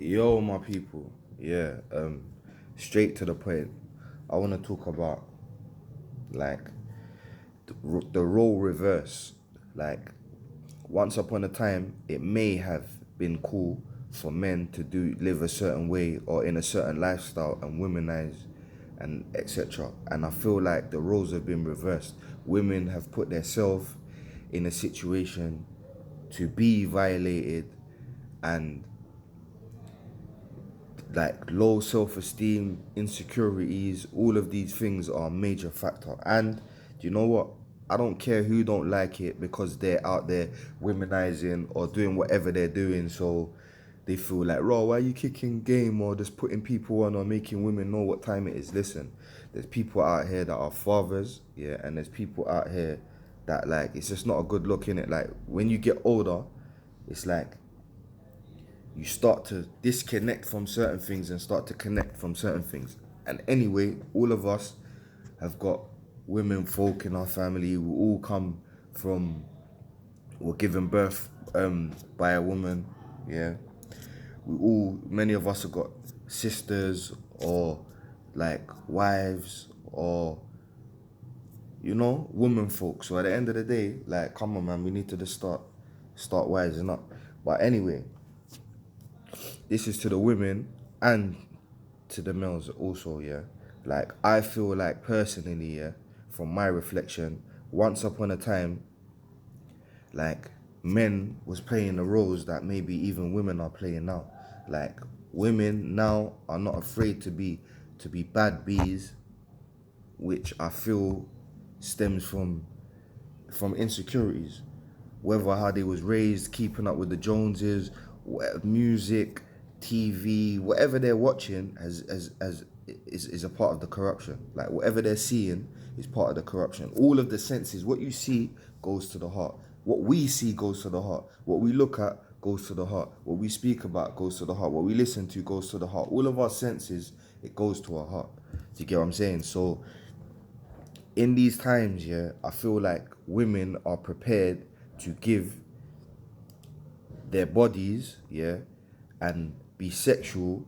Yo, my people. Yeah, straight to the point. I want to talk about like the role reverse. Like once upon a time, it may have been cool for men to live a certain way or in a certain lifestyle and womanize and etc. And I feel like the roles have been reversed. Women have put themselves in a situation to be violated, and like low self-esteem, insecurities, all of these things are a major factor. And do you know what? I don't care who don't like it because they're out there womenizing or doing whatever they're doing, so they feel like, raw, why are you kicking game or just putting people on or making women know what time it is? Listen, there's people out here that are fathers, yeah, and there's people out here that, like, it's just not a good look in it. Like when you get older, it's like you start to disconnect from certain things and start to connect from certain things. And anyway, all of us have got women folk in our family. We all come from, were given birth by a woman. Yeah, many of us have got sisters or like wives or woman folk. So at the end of the day, like, come on, man, we need to just start wising up. But anyway, this is to the women and to the males also, yeah. Like, I feel like personally, yeah, from my reflection, once upon a time, like, men was playing the roles that maybe even women are playing now. Like, women now are not afraid to be bad bees, which I feel stems from insecurities, whether how they was raised, keeping up with the Joneses, music, TV, whatever they're watching is a part of the corruption. Like whatever they're seeing is part of the corruption. All of the senses, what you see goes to the heart. What we see goes to the heart. What we look at goes to the heart. What we speak about goes to the heart. What we listen to goes to the heart. All of our senses, it goes to our heart. Do you get what I'm saying? So in these times, yeah, I feel like women are prepared to give their bodies, yeah, and be sexual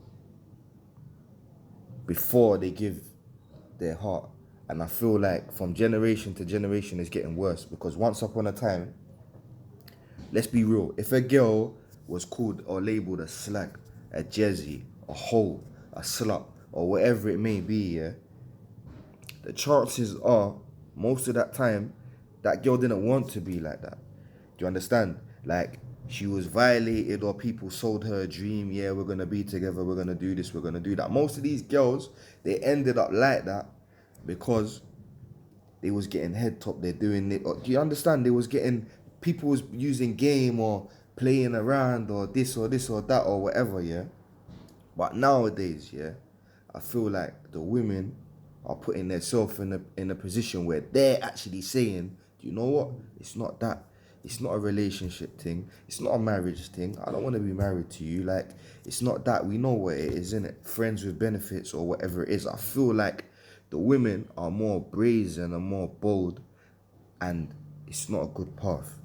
before they give their heart. And I feel like from generation to generation it's getting worse because once upon a time, let's be real, if a girl was called or labeled a slag, a jezzy, a hoe, a slut, or whatever it may be, yeah, the chances are most of that time that girl didn't want to be like that. Do you understand? Like she was violated or people sold her a dream. Yeah, we're gonna be together. We're gonna do this. We're gonna do that. Most of these girls, they ended up like that because they was getting head top. They're doing it. Or, do you understand? They was getting people was using game or playing around or this or this or that or whatever. Yeah. But nowadays, yeah, I feel like the women are putting themselves in a position where they're actually saying, "Do you know what? It's not that. It's not a relationship thing. It's not a marriage thing. I don't want to be married to you. Like, it's not that. We know what it is, innit? Friends with benefits or whatever it is." I feel like the women are more brazen and more bold, and it's not a good path.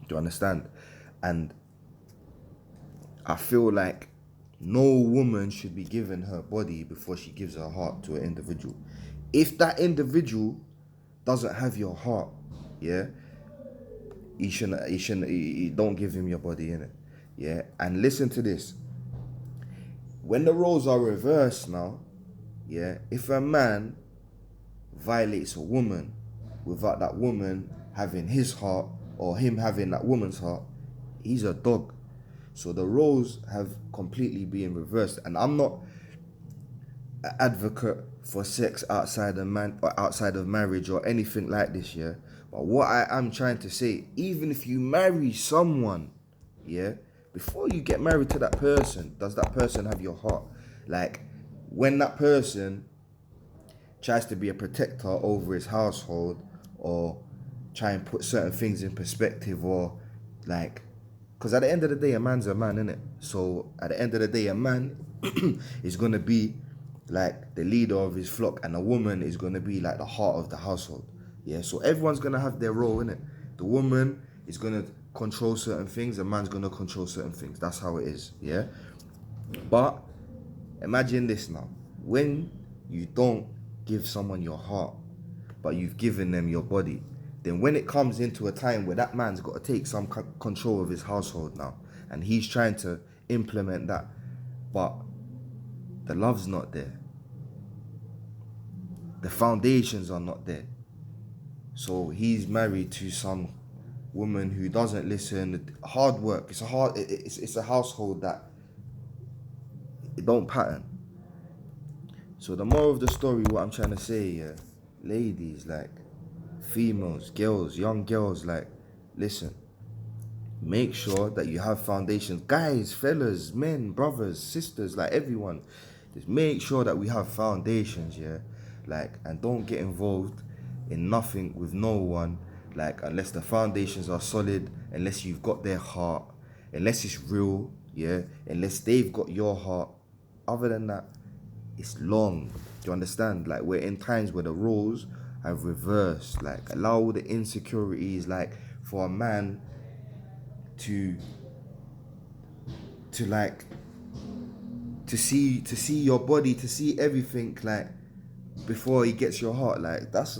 Do you understand? And I feel like no woman should be given her body before she gives her heart to an individual. If that individual doesn't have your heart, yeah, you don't give him your body, innit? Yeah, and listen to this. When the roles are reversed now, yeah, if a man violates a woman without that woman having his heart or him having that woman's heart, he's a dog. So the roles have completely been reversed, and I'm not an advocate for sex outside of man or outside of marriage or anything like this, yeah. But what I am trying to say, even if you marry someone, yeah, before you get married to that person, does that person have your heart? Like when that person tries to be a protector over his household or try and put certain things in perspective or like, because at the end of the day a man's a man, innit? So at the end of the day a man is going to be like the leader of his flock and a woman is going to be like the heart of the household. Yeah, so everyone's going to have their role, innit? The woman is going to control certain things, the man's going to control certain things. That's how it is, yeah. But imagine this now. When you don't give someone your heart, but you've given them your body, then when it comes into a time where that man's got to take some control of his household now, and he's trying to implement that, but the love's not there, the foundations are not there. So he's married to some woman who doesn't listen. Hard work. It's a household that it don't pattern. So the moral of the story, what I'm trying to say, yeah, ladies, like females, girls, young girls, like, listen, make sure that you have foundations. Guys, fellas, men, brothers, sisters, like everyone, just make sure that we have foundations, yeah? Like, and don't get involved in nothing with no one, like, unless the foundations are solid, unless you've got their heart, unless it's real, yeah? Unless they've got your heart. Other than that, it's long. Do you understand? Like, we're in times where the roles have reversed. Like, allow all the insecurities, like, for a man to like to see your body, to see everything, like, before he gets your heart. Like, that's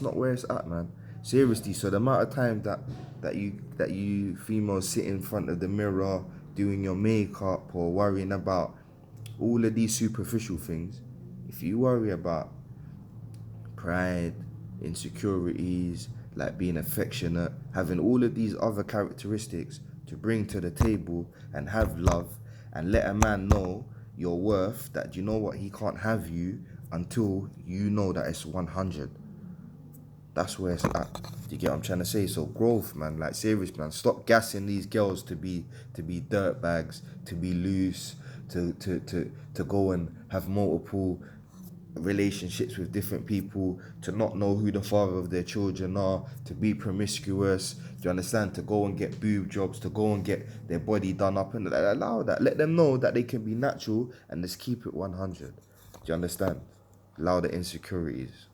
not where it's at, man. Seriously. So the amount of time that you females sit in front of the mirror doing your makeup or worrying about all of these superficial things, if you worry about pride, insecurities, like being affectionate, having all of these other characteristics to bring to the table and have love, and let a man know your worth, that you know what, he can't have you until you know that it's 100. That's where it's at. Do you get what I'm trying to say? So growth, man. Like, serious, man. Stop gassing these girls to be dirt bags, to be loose, to go and have multiple relationships with different people, to not know who the father of their children are, to be promiscuous. Do you understand? To go and get boob jobs, to go and get their body done up, and allow that. Let them know that they can be natural and just keep it 100. Do you understand? Allow the insecurities.